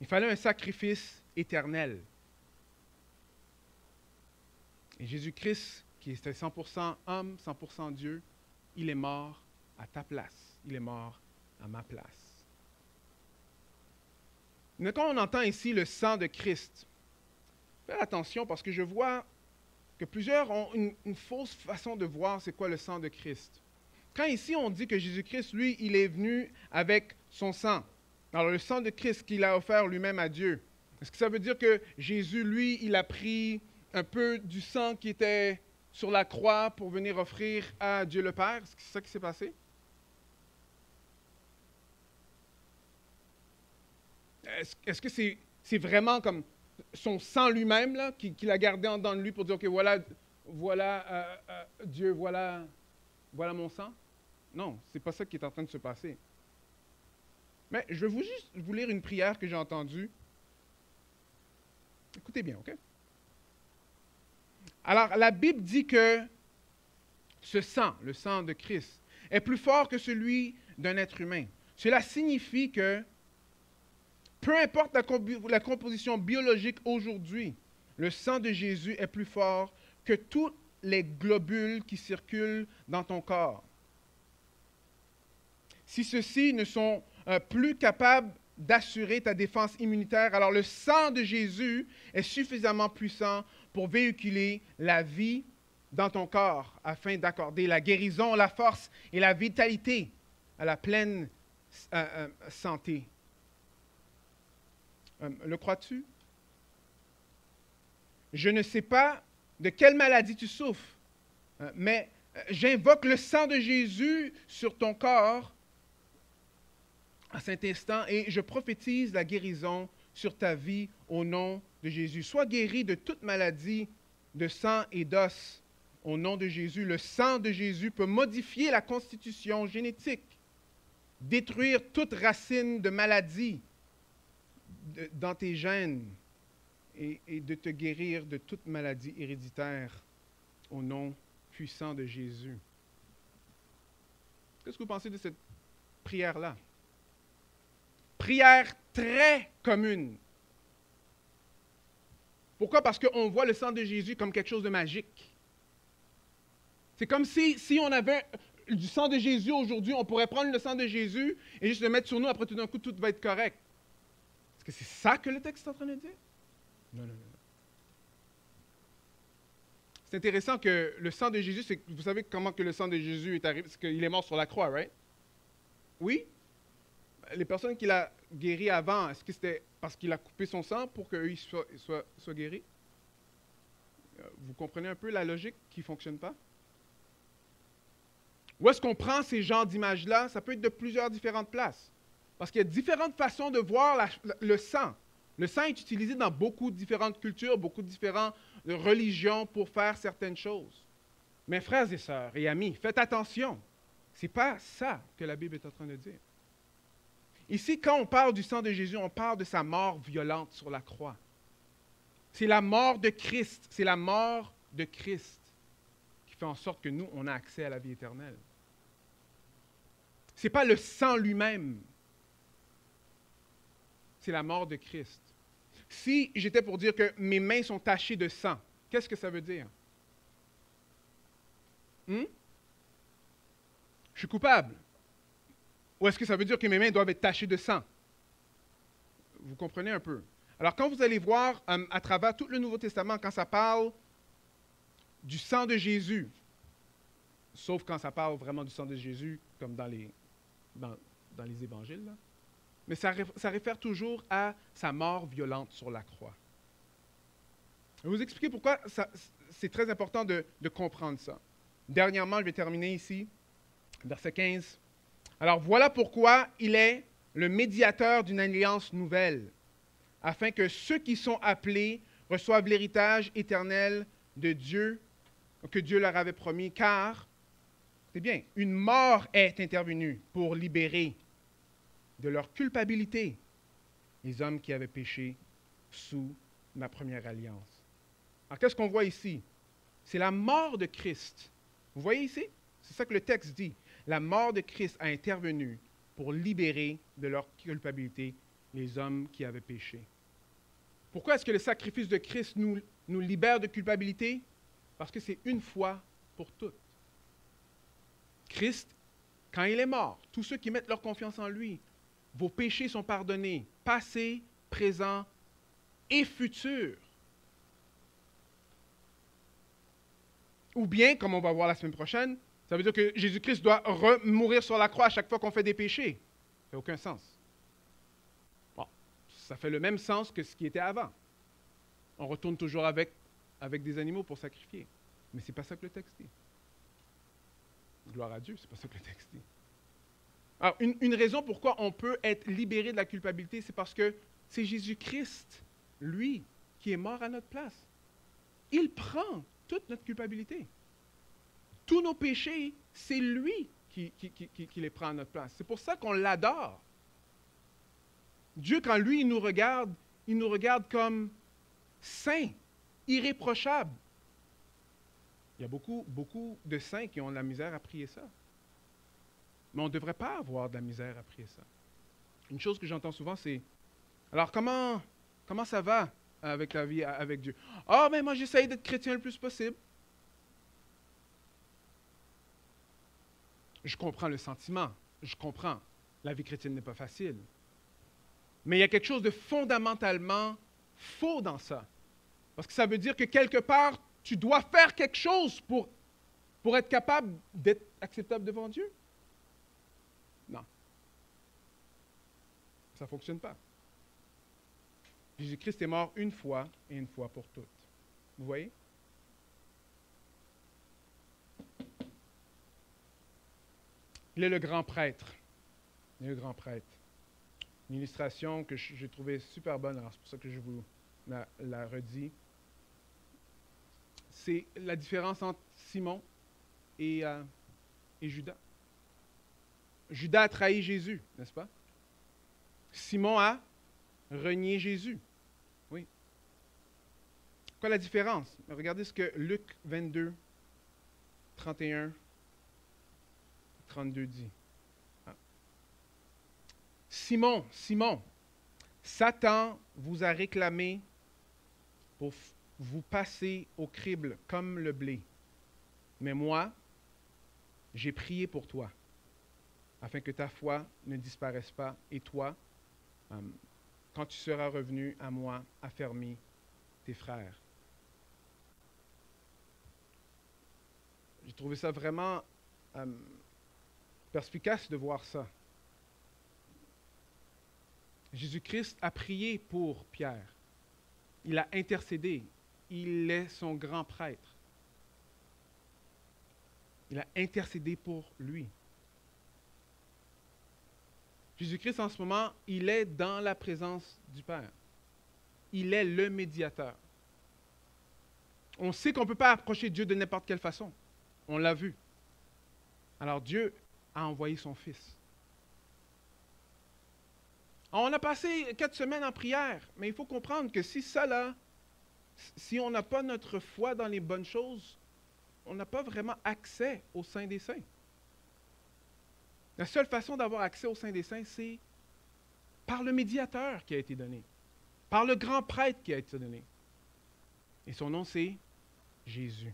Il fallait un sacrifice éternel. Et Jésus-Christ, qui était 100% homme, 100% Dieu, il est mort à ta place. Il est mort à ma place. Mais quand on entend ici le sang de Christ, faites attention parce que je vois que plusieurs ont une fausse façon de voir c'est quoi le sang de Christ. Quand ici on dit que Jésus-Christ, lui, il est venu avec son sang. Alors le sang de Christ qu'il a offert lui-même à Dieu. Est-ce que ça veut dire que Jésus, lui, il a pris un peu du sang qui était sur la croix pour venir offrir à Dieu le Père? Est-ce que c'est ça qui s'est passé? Est-ce que c'est vraiment comme son sang lui-même là, qu'il a gardé en dedans de lui pour dire, OK, voilà Dieu, voilà mon sang? Non, c'est pas ça qui est en train de se passer. Mais je vais juste vous lire une prière que j'ai entendue. Écoutez bien, OK? Alors, la Bible dit que ce sang, le sang de Christ, est plus fort que celui d'un être humain. Cela signifie que, peu importe la composition biologique aujourd'hui, le sang de Jésus est plus fort que tous les globules qui circulent dans ton corps. Si ceux-ci ne sont plus capables d'assurer ta défense immunitaire, alors le sang de Jésus est suffisamment puissant pour véhiculer la vie dans ton corps afin d'accorder la guérison, la force et la vitalité à la pleine santé. Le crois-tu? Je ne sais pas de quelle maladie tu souffres, mais j'invoque le sang de Jésus sur ton corps à cet instant et je prophétise la guérison sur ta vie au nom de Jésus. Sois guéri de toute maladie de sang et d'os au nom de Jésus. Le sang de Jésus peut modifier la constitution génétique, détruire toute racine de maladie dans tes gènes et de te guérir de toute maladie héréditaire au nom puissant de Jésus. Qu'est-ce que vous pensez de cette prière-là? Prière très commune. Pourquoi? Parce qu'on voit le sang de Jésus comme quelque chose de magique. C'est comme si on avait du sang de Jésus aujourd'hui, on pourrait prendre le sang de Jésus et juste le mettre sur nous, après tout d'un coup, tout va être correct. Est-ce que c'est ça que le texte est en train de dire? Non. C'est intéressant que le sang de Jésus, vous savez comment que le sang de Jésus est arrivé? C'est qu'il est mort sur la croix, right? Oui? Les personnes qu'il a guéries avant, est-ce que c'était parce qu'il a coupé son sang pour qu'eux soient guéris? Vous comprenez un peu la logique qui ne fonctionne pas? Où est-ce qu'on prend ces genres d'images-là? Ça peut être de plusieurs différentes places. Parce qu'il y a différentes façons de voir le sang. Le sang est utilisé dans beaucoup de différentes cultures, beaucoup de différentes religions pour faire certaines choses. Mes frères et sœurs et amis, faites attention. Ce n'est pas ça que la Bible est en train de dire. Ici, quand on parle du sang de Jésus, on parle de sa mort violente sur la croix. C'est la mort de Christ. C'est la mort de Christ qui fait en sorte que nous, on a accès à la vie éternelle. Ce n'est pas le sang lui-même. C'est la mort de Christ. Si j'étais pour dire que mes mains sont tachées de sang, qu'est-ce que ça veut dire? Je suis coupable. Ou est-ce que ça veut dire que mes mains doivent être tachées de sang? Vous comprenez un peu? Alors, quand vous allez voir à travers tout le Nouveau Testament, quand ça parle du sang de Jésus, sauf quand ça parle vraiment du sang de Jésus, comme dans les évangiles, là, mais ça réfère toujours à sa mort violente sur la croix. Je vais vous expliquer pourquoi c'est très important de comprendre ça. Dernièrement, je vais terminer ici, verset 15. Alors voilà pourquoi il est le médiateur d'une alliance nouvelle, afin que ceux qui sont appelés reçoivent l'héritage éternel de Dieu, que Dieu leur avait promis, car, c'est bien, une mort est intervenue pour libérer de leur culpabilité les hommes qui avaient péché sous ma première alliance. Alors qu'est-ce qu'on voit ici? C'est la mort de Christ. Vous voyez ici? C'est ça que le texte dit. La mort de Christ a intervenu pour libérer de leur culpabilité les hommes qui avaient péché. Pourquoi est-ce que le sacrifice de Christ nous libère de culpabilité? Parce que c'est une fois pour toutes. Christ, quand il est mort, tous ceux qui mettent leur confiance en lui, vos péchés sont pardonnés, passés, présents et futurs. Ou bien, comme on va voir la semaine prochaine, ça veut dire que Jésus-Christ doit mourir sur la croix à chaque fois qu'on fait des péchés. Ça n'a aucun sens. Bon, ça fait le même sens que ce qui était avant. On retourne toujours avec des animaux pour sacrifier. Mais ce n'est pas ça que le texte dit. Gloire à Dieu, ce n'est pas ça que le texte dit. Alors, une raison pourquoi on peut être libéré de la culpabilité, c'est parce que c'est Jésus-Christ, lui, qui est mort à notre place. Il prend toute notre culpabilité. Tous nos péchés, c'est lui qui les prend à notre place. C'est pour ça qu'on l'adore. Dieu, quand lui, il nous regarde comme saints, irréprochables. Il y a beaucoup de saints qui ont de la misère à prier ça. Mais on ne devrait pas avoir de la misère à prier ça. Une chose que j'entends souvent, c'est « Alors, comment ça va avec la vie avec Dieu? »« Ah, mais moi, j'essaye d'être chrétien le plus possible. » Je comprends le sentiment. Je comprends. La vie chrétienne n'est pas facile. Mais il y a quelque chose de fondamentalement faux dans ça. Parce que ça veut dire que quelque part, tu dois faire quelque chose pour être capable d'être acceptable devant Dieu. Non. Ça ne fonctionne pas. Jésus-Christ est mort une fois et une fois pour toutes. Vous voyez? Il est le grand prêtre. Il est le grand prêtre. Une illustration que j'ai trouvée super bonne, alors c'est pour ça que je vous la redis. C'est la différence entre Simon et Judas. Judas a trahi Jésus, n'est-ce pas? Simon a renié Jésus. Oui. Quoi la différence? Regardez ce que Luc 22, 31, 32 dit. Ah. Simon, Satan vous a réclamé pour vous passer au crible comme le blé. Mais moi, j'ai prié pour toi, afin que ta foi ne disparaisse pas, et toi, quand tu seras revenu à moi, affermis tes frères. J'ai trouvé ça vraiment perspicace de voir ça. Jésus-Christ a prié pour Pierre. Il a intercédé. Il est son grand prêtre. Il a intercédé pour lui. Jésus-Christ, en ce moment, il est dans la présence du Père. Il est le médiateur. On sait qu'on ne peut pas approcher Dieu de n'importe quelle façon. On l'a vu. Alors Dieu a envoyé son Fils. On a passé 4 semaines en prière, mais il faut comprendre que si on n'a pas notre foi dans les bonnes choses, on n'a pas vraiment accès au sein des saints. La seule façon d'avoir accès au sein des saints, c'est par le médiateur qui a été donné, par le grand prêtre qui a été donné. Et son nom, c'est Jésus.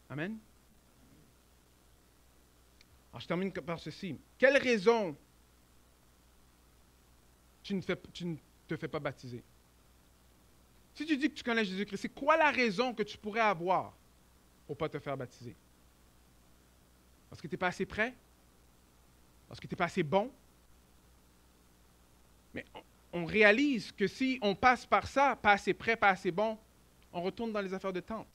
Amen. Alors, je termine par ceci. Quelle raison tu ne te fais pas baptiser? Si tu dis que tu connais Jésus-Christ, c'est quoi la raison que tu pourrais avoir pour ne pas te faire baptiser? Parce que tu n'es pas assez prêt? Parce que tu n'es pas assez bon? Mais on réalise que si on passe par ça, pas assez prêt, pas assez bon, on retourne dans les affaires de tente.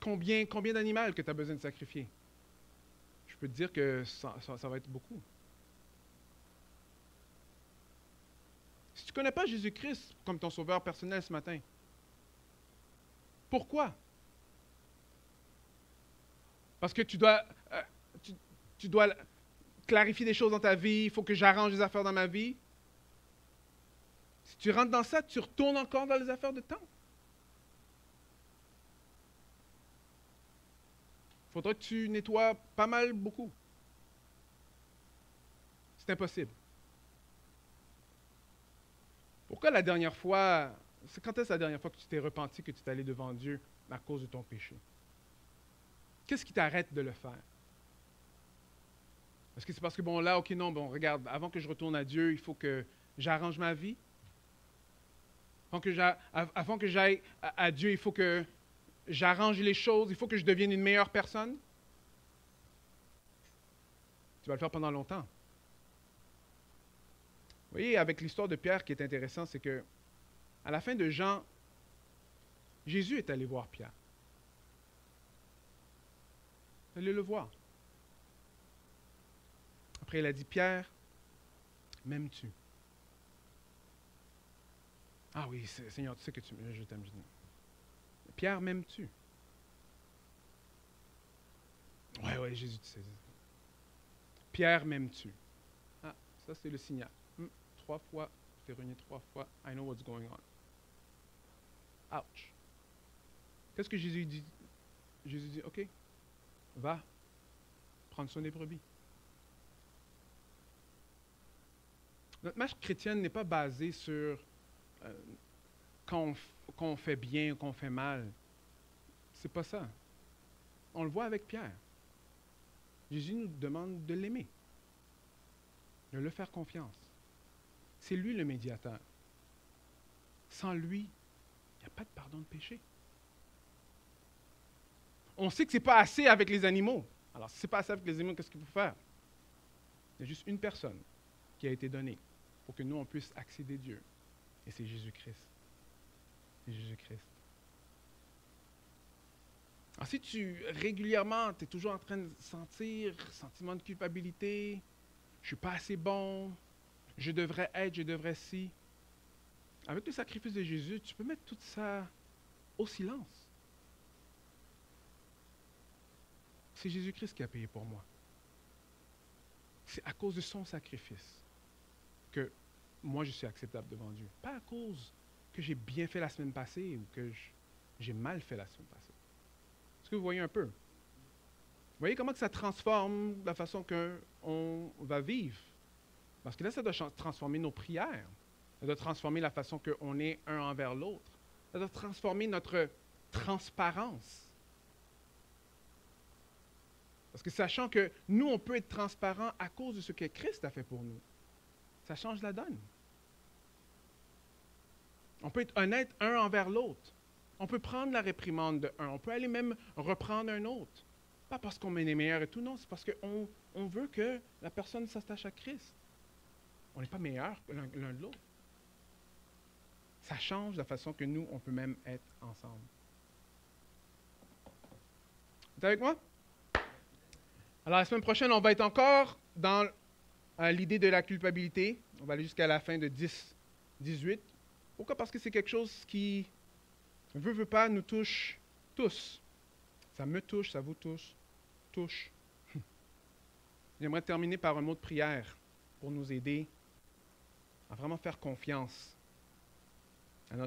Combien d'animaux que tu as besoin de sacrifier? Je peux te dire que ça va être beaucoup. Si tu ne connais pas Jésus-Christ comme ton sauveur personnel ce matin, pourquoi? Parce que tu dois clarifier des choses dans ta vie, il faut que j'arrange des affaires dans ma vie. Si tu rentres dans ça, tu retournes encore dans les affaires de temps. Il faudra que tu nettoies pas mal, beaucoup. C'est impossible. Pourquoi la dernière fois, c'est quand est-ce la dernière fois que tu t'es repenti, que tu es allé devant Dieu à cause de ton péché? Qu'est-ce qui t'arrête de le faire? Est-ce que c'est parce que, bon, là, OK, non, bon, regarde, avant que je retourne à Dieu, il faut que j'arrange ma vie? Avant que j'aille à Dieu, il faut que j'arrange les choses, il faut que je devienne une meilleure personne? Tu vas le faire pendant longtemps. Vous voyez, avec l'histoire de Pierre, qui est intéressant, c'est que à la fin de Jean, Jésus est allé voir Pierre. Il est allé le voir. Après, il a dit, Pierre, m'aimes-tu? Ah oui, Seigneur, tu sais que je t'aime. Pierre, m'aimes-tu? Ouais, Jésus, tu sais. Pierre, m'aimes-tu? Ah, ça c'est le signal. 3 fois, je t'ai renié 3 fois. I know what's going on. Ouch. Qu'est-ce que Jésus dit? Jésus dit, OK, va prendre soin des brebis. Notre marche chrétienne n'est pas basée sur quand on fait bien ou qu'on fait mal. C'est pas ça. On le voit avec Pierre. Jésus nous demande de l'aimer, de le faire confiance. C'est lui le médiateur. Sans lui, il n'y a pas de pardon de péché. On sait que ce n'est pas assez avec les animaux. Alors, si ce n'est pas assez avec les animaux, qu'est-ce qu'il faut faire? Il y a juste une personne qui a été donnée pour que nous, on puisse accéder à Dieu. Et c'est Jésus-Christ. C'est Jésus-Christ. Alors, si régulièrement, tu es toujours en train de sentir sentiment de culpabilité, je ne suis pas assez bon, je devrais être, je devrais si, avec le sacrifice de Jésus, tu peux mettre tout ça au silence. C'est Jésus-Christ qui a payé pour moi. C'est à cause de son sacrifice que moi je suis acceptable devant Dieu. Pas à cause que j'ai bien fait la semaine passée ou que j'ai mal fait la semaine passée. Est-ce que vous voyez un peu? Vous voyez comment que ça transforme la façon qu'on va vivre? Parce que là, ça doit transformer nos prières. Ça doit transformer la façon qu'on est un envers l'autre. Ça doit transformer notre transparence. Parce que sachant que nous, on peut être transparent à cause de ce que Christ a fait pour nous, ça change la donne. On peut être honnête un envers l'autre. On peut prendre la réprimande de un. On peut aller même reprendre un autre. Pas parce qu'on est les meilleurs et tout, non. C'est parce qu'on veut que la personne s'attache à Christ. On n'est pas meilleurs l'un de l'autre. Ça change la façon que nous, on peut même être ensemble. Vous êtes avec moi? Alors, la semaine prochaine, on va être encore dans l'idée de la culpabilité. On va aller jusqu'à la fin de 10-18. Pourquoi? Parce que c'est quelque chose qui, veut pas, nous touche tous. Ça me touche, ça vous touche. J'aimerais terminer par un mot de prière pour nous aider à vraiment faire confiance